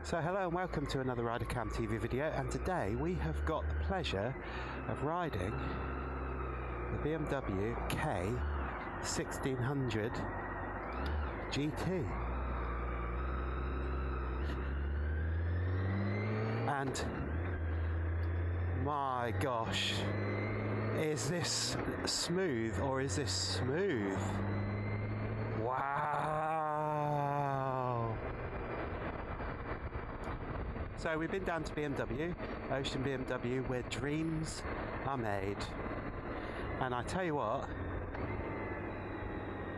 So hello and welcome to another RiderCamTV video, and today we have got the pleasure of riding the BMW K1600 GT. And my gosh, is this smooth or is this smooth? Wow! So we've been down to BMW, Ocean BMW, where dreams are made. And I tell you what,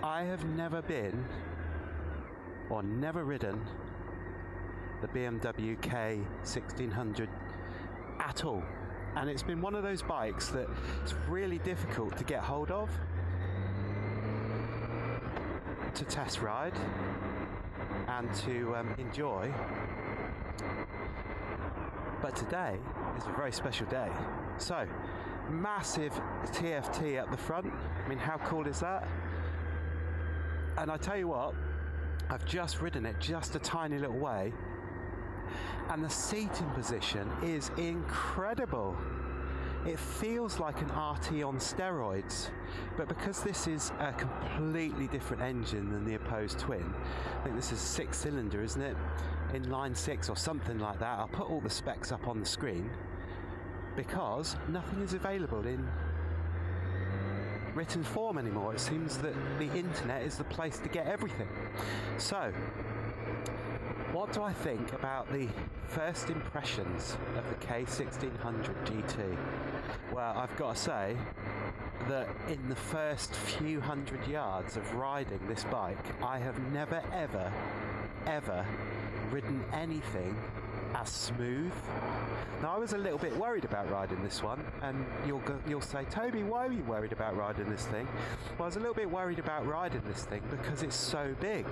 I have never been or never ridden the BMW K1600 at all. And it's been one of those bikes that it's really difficult to get hold of, to test ride and to enjoy. But today is a very special day. So, massive TFT up the front. I mean, how cool is that? And I tell you what, I've just ridden it just a tiny little way, and the seating position is incredible. It feels like an RT on steroids, but because this is a completely different engine than the opposed twin, I think this is a 6-cylinder, isn't it? Inline 6 or something like that. I'll put all the specs up on the screen because nothing is available in written form anymore. It seems that the internet is the place to get everything. So, what do I think about the first impressions of the K1600 GT? Well, I've got to say that in the first few hundred yards of riding this bike, I have never ever ridden anything as smooth. Now, I was a little bit worried about riding this one, and you'll say, Toby, why were you worried about riding this thing? Well, I was a little bit worried about riding this thing because it's so big,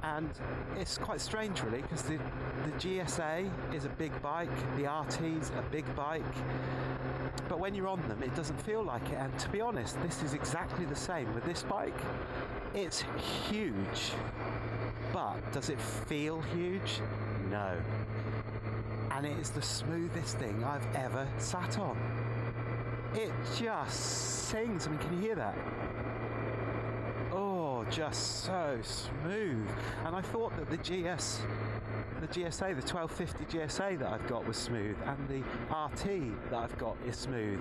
and it's quite strange really, because the GSA is a big bike, the RT's a big bike, but when you're on them it doesn't feel like it. And to be honest, this is exactly the same with this bike. It's huge, but does it feel huge? No. And it is the smoothest thing I've ever sat on. It just sings. I mean, can you hear that? Oh, just so smooth. And I thought that the GSA, the 1250 GSA that I've got was smooth, and the RT that I've got is smooth.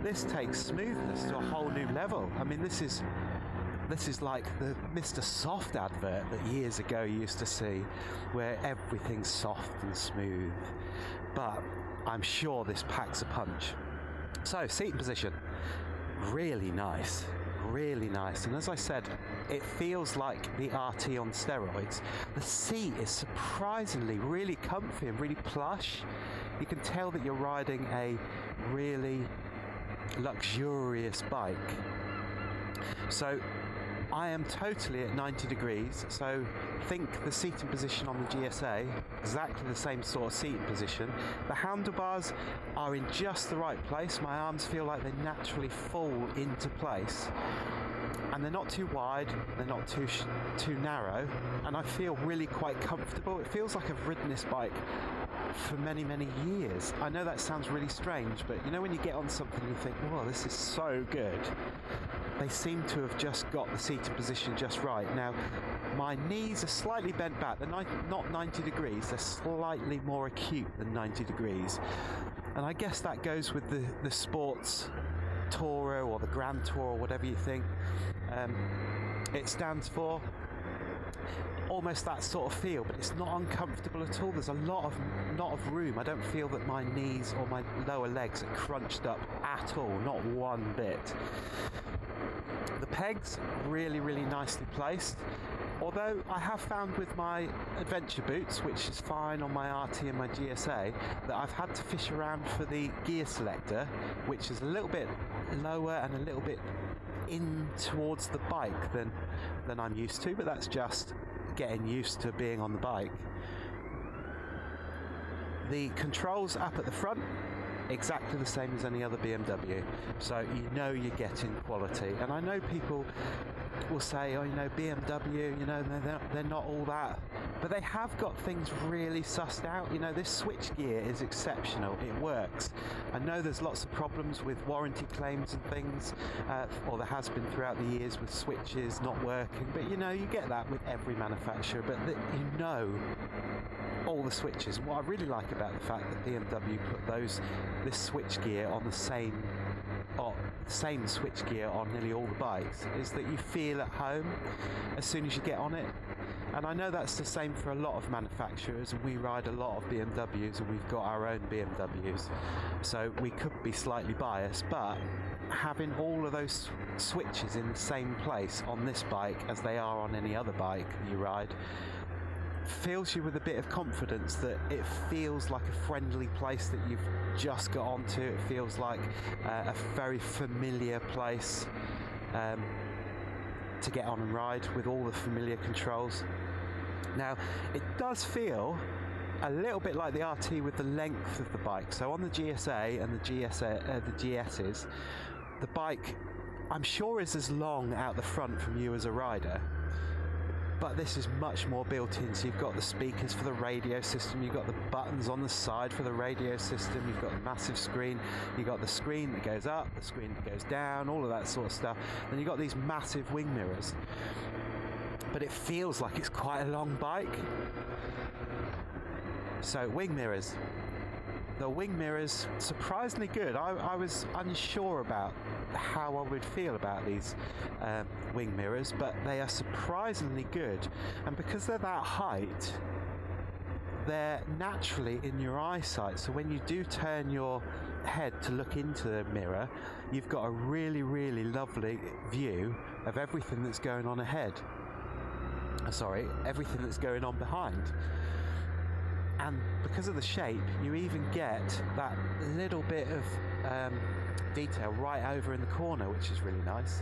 This takes smoothness to a whole new level. I mean, this is like the Mr. Soft advert that years ago you used to see, where everything's soft and smooth. But I'm sure this packs a punch. So, seating position, really nice. Really nice. And as I said, it feels like the RT on steroids. The seat is surprisingly really comfy and really plush. You can tell that you're riding a really luxurious bike. So I am totally at 90 degrees, so think the seating position on the GSA, exactly the same sort of seating position. The handlebars are in just the right place. My arms feel like they naturally fall into place, and they're not too wide, they're not too narrow, and I feel really quite comfortable. It feels like I've ridden this bike for many years. I know that sounds really strange, but you know when you get on something you think, oh, this is so good. They seem to have just got the seating position just right. Now, my knees are slightly bent back. They're not 90 degrees. They're slightly more acute than 90 degrees. And I guess that goes with the sports Tourer or the Grand Tour or whatever you think it stands for. Almost that sort of feel, but it's not uncomfortable at all. There's a lot of room. I don't feel that my knees or my lower legs are crunched up at all, not one bit. The pegs, really nicely placed. Although I have found with my adventure boots, which is fine on my RT and my GSA, that I've had to fish around for the gear selector, which is a little bit lower and a little bit in towards the bike than I'm used to, but that's just getting used to being on the bike. The controls up at the front, exactly the same as any other BMW, so you know you're getting quality. And I know people will say, oh, you know, BMW, you know, they're not all that. But they have got things really sussed out. You know, this switch gear is exceptional. It works. I know there's lots of problems with warranty claims and things, or there has been throughout the years with switches not working. But, you know, you get that with every manufacturer. But you know all the switches. And what I really like about the fact that BMW put this switch gear on the same switch gear on nearly all the bikes is that you feel at home as soon as you get on it. And I know that's the same for a lot of manufacturers, and we ride a lot of BMWs, and we've got our own BMWs, so we could be slightly biased, but having all of those switches in the same place on this bike as they are on any other bike you ride fills you with a bit of confidence that it feels like a friendly place that you've just got onto. It feels like a very familiar place to get on and ride with all the familiar controls. Now, it does feel a little bit like the RT with the length of the bike. So on the GSA and the GSs, the bike, I'm sure, is as long out the front from you as a rider. But this is much more built in. So you've got the speakers for the radio system, you've got the buttons on the side for the radio system, you've got the massive screen, you've got the screen that goes up, the screen that goes down, all of that sort of stuff. Then you've got these massive wing mirrors. But it feels like it's quite a long bike. So wing mirrors. The wing mirrors, surprisingly good. I was unsure about how I would feel about these wing mirrors, but they are surprisingly good. And because they're that height, they're naturally in your eyesight. So when you do turn your head to look into the mirror, you've got a really, really lovely view of everything that's going on ahead. Everything that's going on behind. And because of the shape, you even get that little bit of detail right over in the corner, which is really nice.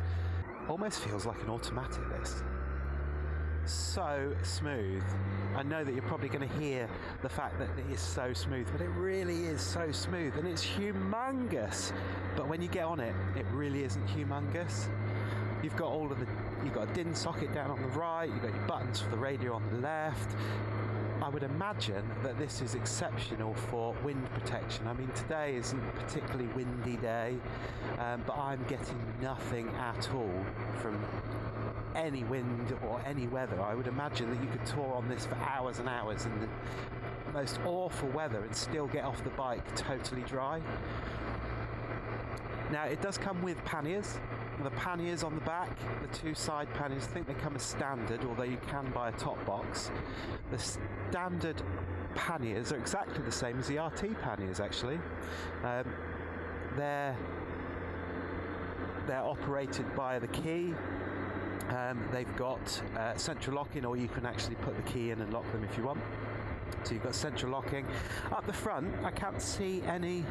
Almost feels like an automatic, this. So smooth. I know that you're probably going to hear the fact that it is so smooth, but it really is so smooth, and it's humongous. But when you get on it, it really isn't humongous. You've got you've got a DIN socket down on the right, you've got your buttons for the radio on the left. I would imagine that this is exceptional for wind protection. I mean, today isn't a particularly windy day, but I'm getting nothing at all from any wind or any weather. I would imagine that you could tour on this for hours and hours in the most awful weather and still get off the bike totally dry. Now, it does come with panniers. The panniers on the back, the two side panniers, I think they come as standard, although you can buy a top box. The standard panniers are exactly the same as the RT panniers, actually. They're operated by the key. They've got central locking, or you can actually put the key in and lock them if you want. So you've got central locking. Up the front, I can't see any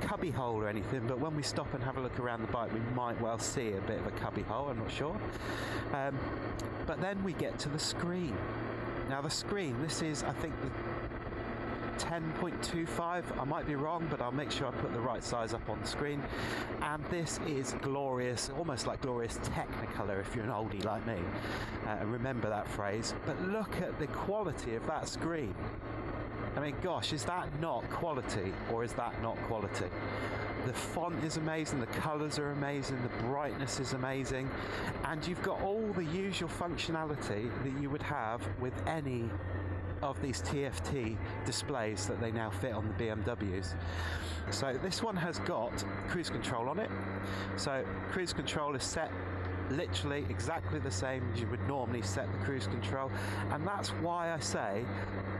cubby hole or anything, but when we stop and have a look around the bike, we might well see a bit of a cubby hole, I'm not sure. But then we get to the screen. Now the screen, this is, I think, the 10.25, I might be wrong, but I'll make sure I put the right size up on the screen. And this is glorious, almost like glorious Technicolor if you're an oldie like me, and remember that phrase. But look at the quality of that screen. I mean, gosh, is that not quality, or is that not quality? The font is amazing, the colours are amazing, the brightness is amazing, and you've got all the usual functionality that you would have with any of these TFT displays that they now fit on the BMWs. So this one has got cruise control on it. So cruise control is set literally exactly the same as you would normally set the cruise control, and that's why I say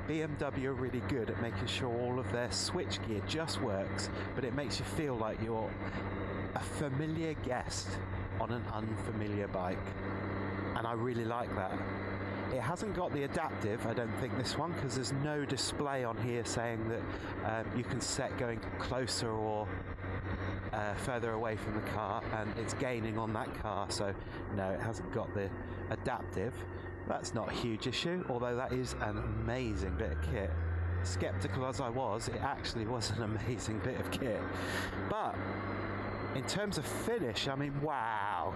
BMW are really good at making sure all of their switch gear just works, but it makes you feel like you're a familiar guest on an unfamiliar bike, and I really like that. It hasn't got the adaptive, I don't think, this one, because there's no display on here saying that you can set going closer or further away from the car, and it's gaining on that car, so no, it hasn't got the adaptive. That's not a huge issue, although that is an amazing bit of kit. Skeptical as I was, it actually was an amazing bit of kit. But in terms of finish, I mean, wow.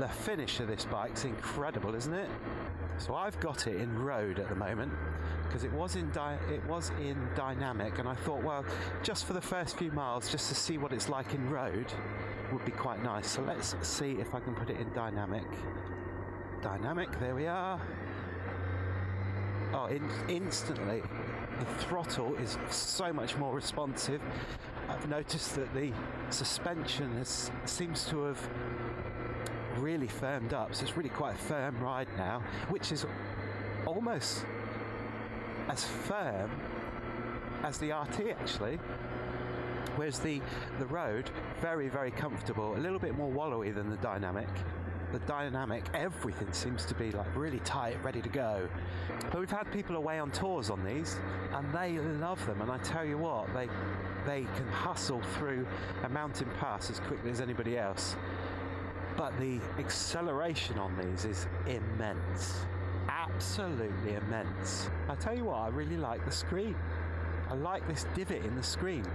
the finish of this bike's incredible, isn't it? So I've got it in road at the moment because it was in dynamic, and I thought, well, just for the first few miles, just to see what it's like in road would be quite nice. So let's see if I can put it in dynamic. Dynamic, there we are. Oh, instantly the throttle is so much more responsive. I've noticed that the suspension seems to have really firmed up, so it's really quite a firm ride now, which is almost as firm as the RT actually, whereas the road, very, very comfortable, a little bit more wallowy than the dynamic. The dynamic, everything seems to be like really tight, ready to go. But we've had people away on tours on these, and they love them, and I tell you what, they can hustle through a mountain pass as quickly as anybody else. But the acceleration on these is immense. Absolutely immense. I tell you what, I really like the screen. I like this divot in the screen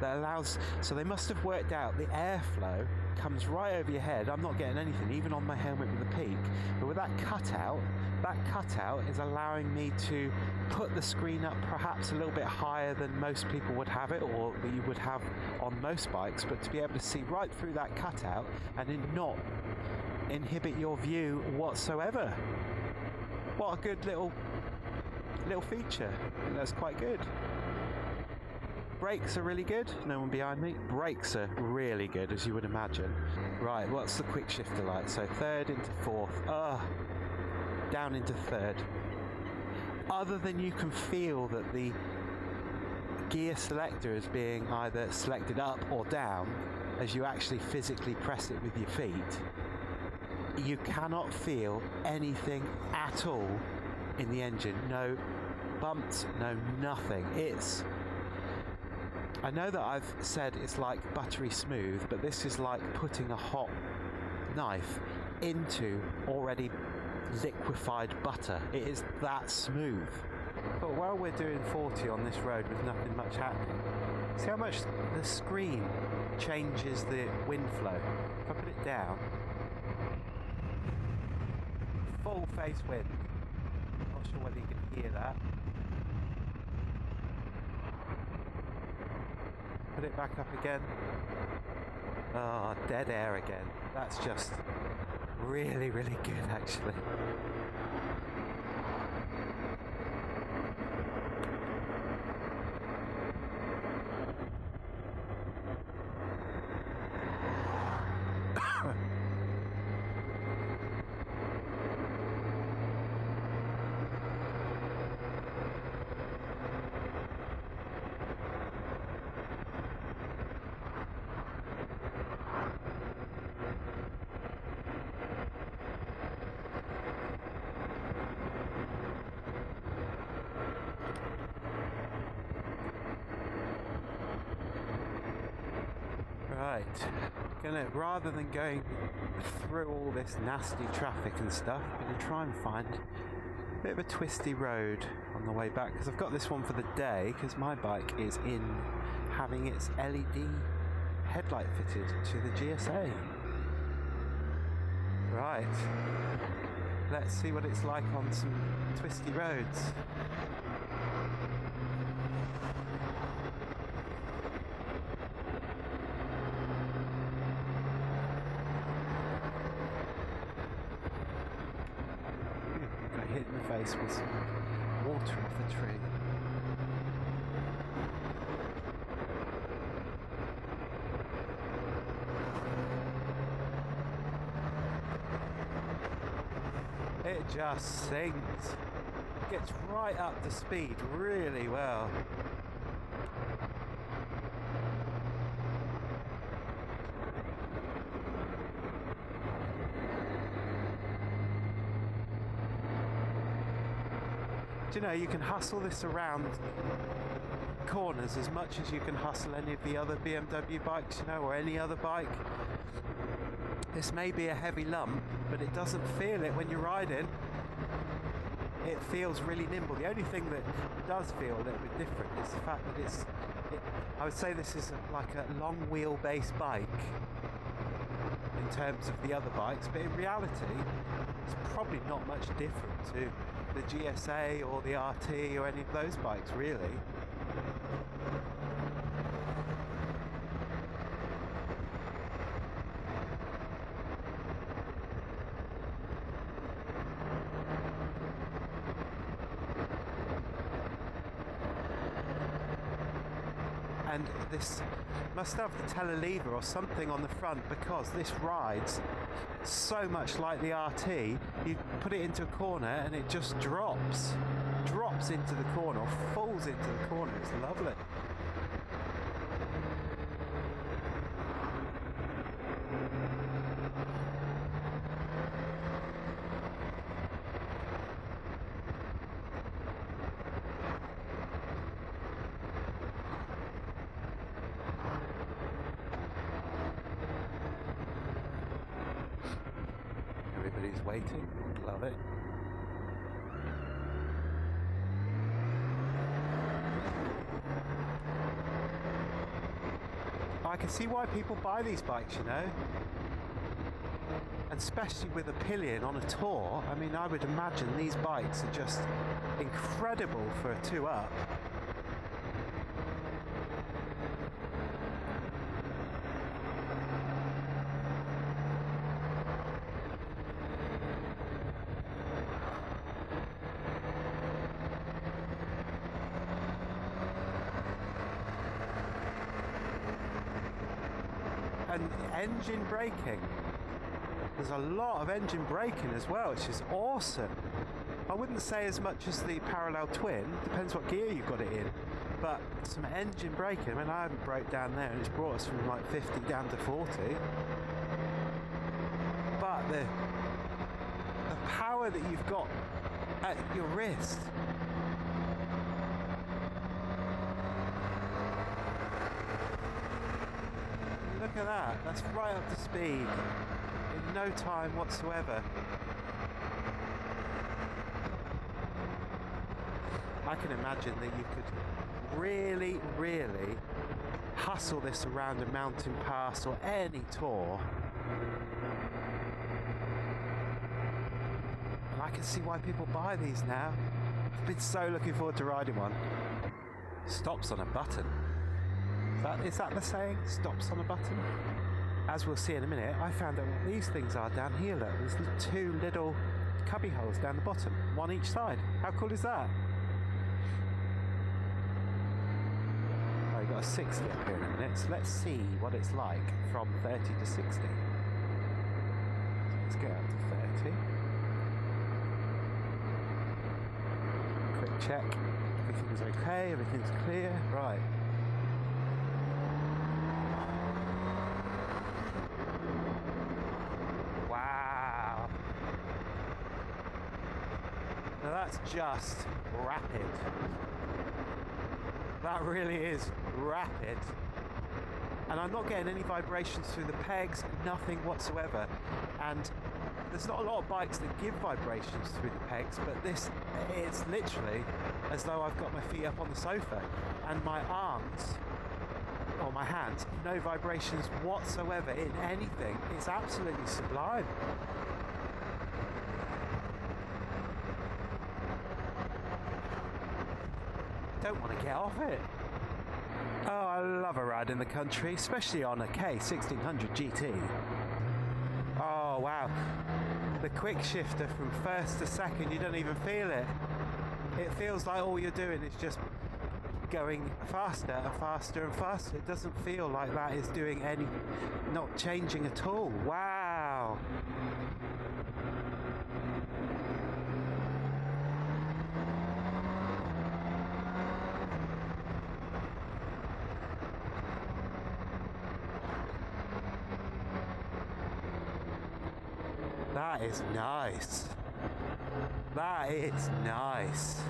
that allows, so they must have worked out the airflow comes right over your head. I'm not getting anything, even on my helmet with the peak. But with that cutout is allowing me to put the screen up perhaps a little bit higher than most people would have it, or that you would have on most bikes, but to be able to see right through that cutout and not inhibit your view whatsoever. What a good little feature. I think that's quite good. Brakes are really good. No one behind me. Brakes are really good, as you would imagine. Right, what's the quick shifter like? So third into fourth. Down into third. Other than you can feel that the gear selector is being either selected up or down as you actually physically press it with your feet, you cannot feel anything at all in the engine. No bumps, no nothing. I know that I've said it's like buttery smooth, but this is like putting a hot knife into already liquefied butter. It is that smooth. But while we're doing 40 on this road with nothing much happening, see how much the screen changes the wind flow. If I put it down, full face wind. Not sure whether you can hear that. Put it back up again. Oh, dead air again. That's just really, really good actually. Right, rather than going through all this nasty traffic and stuff, I'm going to try and find a bit of a twisty road on the way back, because I've got this one for the day, because my bike is having its LED headlight fitted to the GSA. Right, let's see what it's like on some twisty roads. Hit in the face with some water off the tree. It just sings. Gets right up to speed really well. Do you know, you can hustle this around corners as much as you can hustle any of the other BMW bikes, you know, or any other bike. This may be a heavy lump, but it doesn't feel it when you're riding. It feels really nimble. The only thing that does feel a little bit different is the fact that I would say this is like a long wheelbase bike, in terms of the other bikes, but in reality it's probably not much different to the GSA or the RT or any of those bikes really. And this must have the telelever or something on the front, because this rides so much like the RT. You put it into a corner and it just drops into the corner, or falls into the corner. It's lovely. Everybody's waiting. Love it. I can see why people buy these bikes, you know, and especially with a pillion on a tour. I mean, I would imagine these bikes are just incredible for a 2-up. And engine braking, there's a lot of engine braking as well, which is awesome. I wouldn't say as much as the parallel twin, depends what gear you've got it in, but some engine braking. I mean, I haven't broke down there and it's brought us from like 50 down to 40, but the power that you've got at your wrist, look at that, that's right up to speed in no time whatsoever. I can imagine that you could really, really hustle this around a mountain pass or any tour. And I can see why people buy these now. I've been so looking forward to riding one. Stops on a button. Is that the saying? Stops on a button? As we'll see in a minute, I found out what these things are down here. Look, there's 2 little cubby holes down the bottom, one each side. How cool is that? Oh, you've got a 60 up here in a minute, so let's see what it's like from 30 to 60. So let's get up to 30. Quick check. Everything's okay, everything's clear. Right. Wow. Now that's just rapid. That really is rapid. And I'm not getting any vibrations through the pegs, nothing whatsoever. And there's not a lot of bikes that give vibrations through the pegs, but this is literally as though I've got my feet up on the sofa and my arms or my hands, no vibrations whatsoever in anything. It's absolutely sublime. Don't want to get off it. Oh, I love a ride in the country, especially on a K1600 GT. Oh wow, the quick shifter from first to second, you don't even feel it. It feels like all you're doing is just going faster and faster and faster. It doesn't feel like that is doing any, not changing at all. Wow. That is nice. That is nice.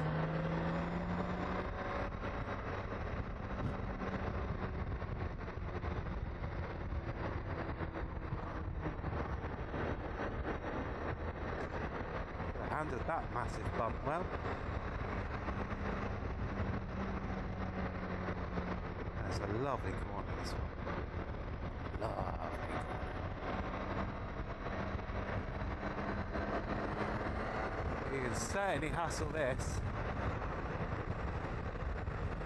Handled that massive bump well. That's a lovely corner, this one. Lovely corner. You can certainly hustle this.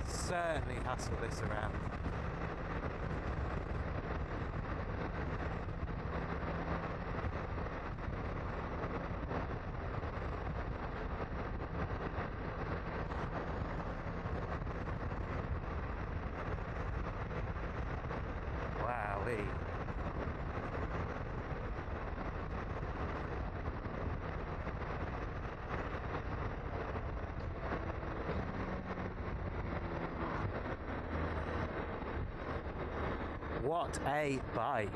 Certainly hustle this around. Wowee. What a bike!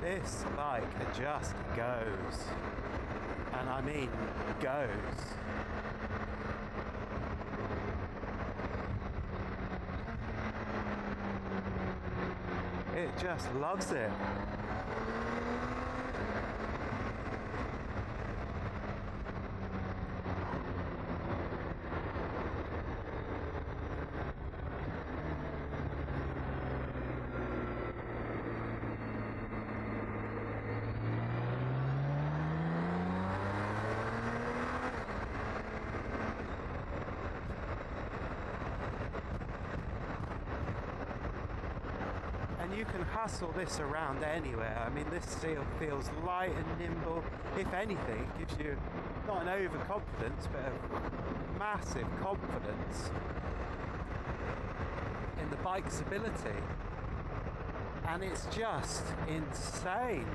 This bike just goes, and I mean goes. It just loves it. You can hustle this around anywhere. I mean, this seal feels light and nimble. If anything, it gives you not an overconfidence, but a massive confidence in the bike's ability. And it's just insane.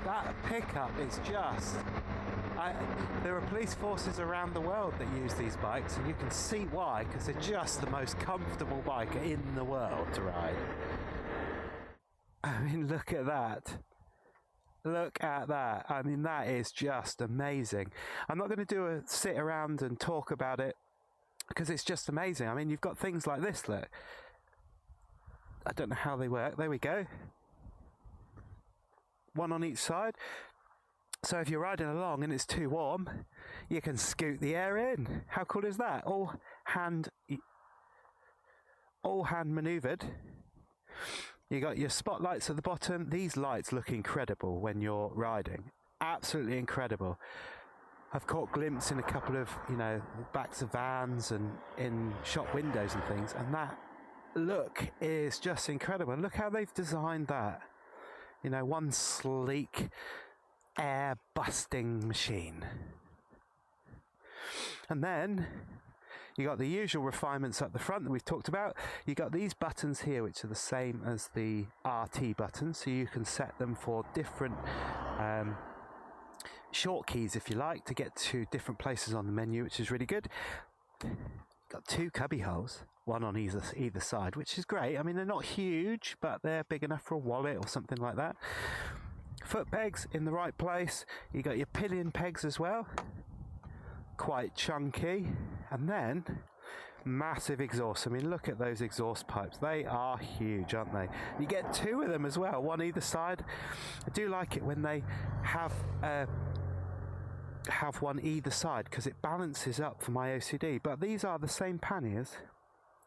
That pickup is just... there are police forces around the world that use these bikes, and you can see why, because they're just the most comfortable bike in the world to ride. I mean, look at that. Look at that. I mean, that is just amazing. I'm not going to do a sit around and talk about it, because it's just amazing. I mean, you've got things like this, look. I don't know how they work. There we go. One on each side. So if you're riding along and it's too warm, you can scoot the air in. How cool is that? All hand maneuvered. You got your spotlights at the bottom. These lights look incredible when you're riding. Absolutely incredible. I've caught glimpses in a couple of, backs of vans and in shop windows and things, and that look is just incredible. And look how they've designed that. One sleek air busting machine. And then you got the usual refinements up the front that we've talked about. You got these buttons here, which are the same as the RT buttons, so you can set them for different short keys, if you like, to get to different places on the menu, which is really good. Got two cubby holes, one on either side, which is great. I mean, they're not huge, but they're big enough for a wallet or something like that. Foot pegs in the right place. You got your pillion pegs as well, quite chunky. And then massive exhaust. I mean, look at those exhaust pipes. They are huge, aren't they? You get two of them as well, one either side. I do like it when they have one either side, because it balances up for my OCD. But these are the same panniers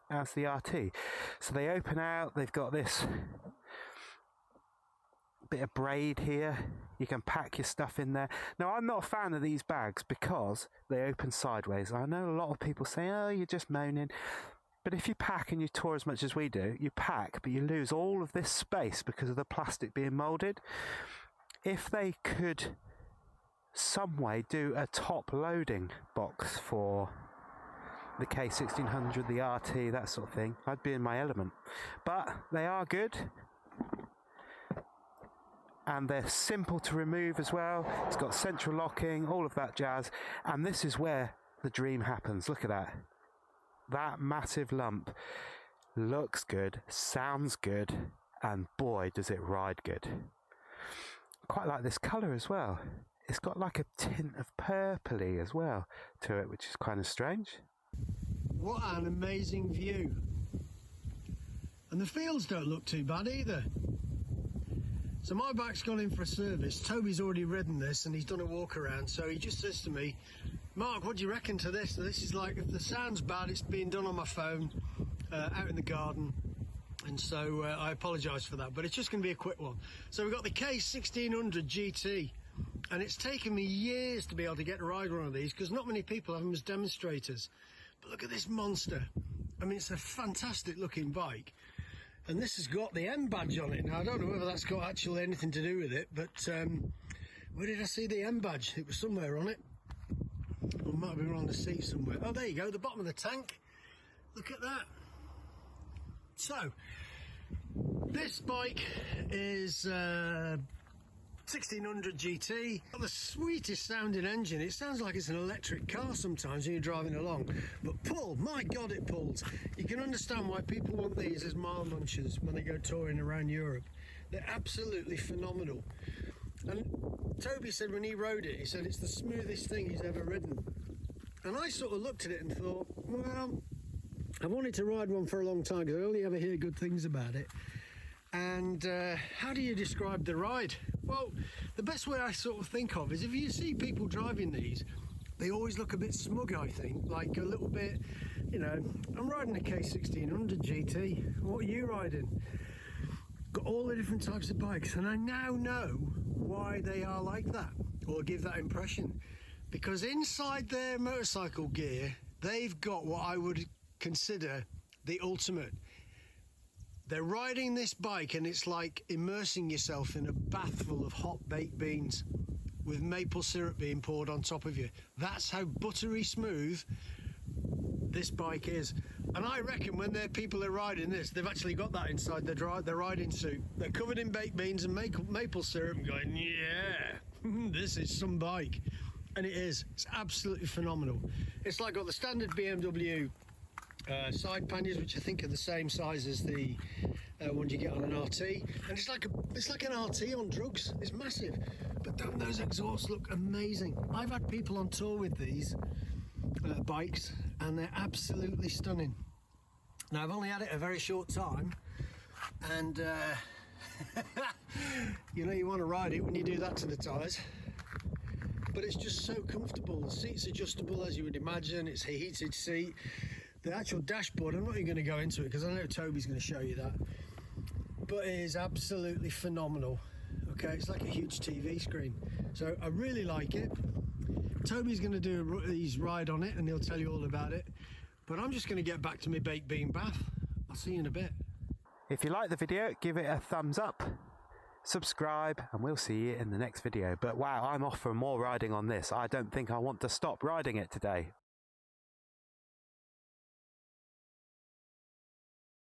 as the RT, so they open out. They've got this bit of braid here. You can pack your stuff in there. Now, I'm not a fan of these bags because they open sideways. I know a lot of people say, oh, you're just moaning. But if you pack and you tour as much as we do, you pack, but you lose all of this space because of the plastic being moulded. If they could some way do a top loading box for the K1600, the RT, that sort of thing, I'd be in my element. But they are good, and they're simple to remove as well. It's got central locking, all of that jazz, and this is where the dream happens. Look at that. that massive lump looks good, sounds good, and boy does it ride good. Quite like this colour as well. It's got like a tint of purpley as well to it, which is kind of strange. What an amazing view. And the fields don't look too bad either. So my bike's gone in for a service. Toby's already ridden this and he's done a walk around, so he just says to me, Mark, what do you reckon to this? So this is like, if the sound's bad, it's being done on my phone, out in the garden. And so I apologise for that, but it's just going to be a quick one. So we've got the K1600 GT, and it's taken me years to be able to get to ride one of these because not many people have them as demonstrators. But look at this monster. I mean, it's a fantastic looking bike. And this has got the M badge on it. Now, I don't know whether that's got actually anything to do with it, but where did I see the M badge? It was somewhere on it. Or it might have been on the seat somewhere. Oh, there you go, the bottom of the tank. Look at that. So, this bike is 1600 GT. Got the sweetest sounding engine. It sounds like it's an electric car sometimes when you're driving along. But pull, my God, it pulls. You can understand why people want these as mile munchers when they go touring around Europe. They're absolutely phenomenal. And Toby said when he rode it, he said it's the smoothest thing he's ever ridden. And I sort of looked at it and thought, well, I wanted to ride one for a long time because I only ever hear good things about it. And how do you describe the ride? Well, the best way I sort of think of is if you see people driving these, they always look a bit smug, I think, like a little bit, you know, I'm riding a K1600 GT, what are you riding? Got all the different types of bikes, and I now know why they are like that, or give that impression. Because inside their motorcycle gear, they've got what I would consider the ultimate. They're riding this bike and it's like immersing yourself in a bath full of hot baked beans with maple syrup being poured on top of you. That's how buttery smooth this bike is. And I reckon when people are riding this, they've actually got that inside their riding suit. They're covered in baked beans and maple syrup and going, yeah, this is some bike. And it is. It's absolutely phenomenal. It's like got the standard BMW side panniers, which I think are the same size as the ones you get on an RT, and it's like an RT on drugs. It's massive, but damn, those exhausts look amazing. I've had people on tour with these bikes, and they're absolutely stunning. Now, I've only had it a very short time, and you know, you want to ride it when you do that to the tyres. But it's just so comfortable. The seat's adjustable, as you would imagine. It's a heated seat. The actual dashboard, I'm not even going to go into it because I know Toby's going to show you that, but it is absolutely phenomenal. Okay, it's like a huge TV screen, so I really like it. Toby's going to do his ride on it and he'll tell you all about it, but I'm just going to get back to my baked bean bath. I'll see you in a bit. If you like the video, give it a thumbs up, subscribe, and we'll see you in the next video. But wow, I'm off for more riding on this. I don't think I want to stop riding it today.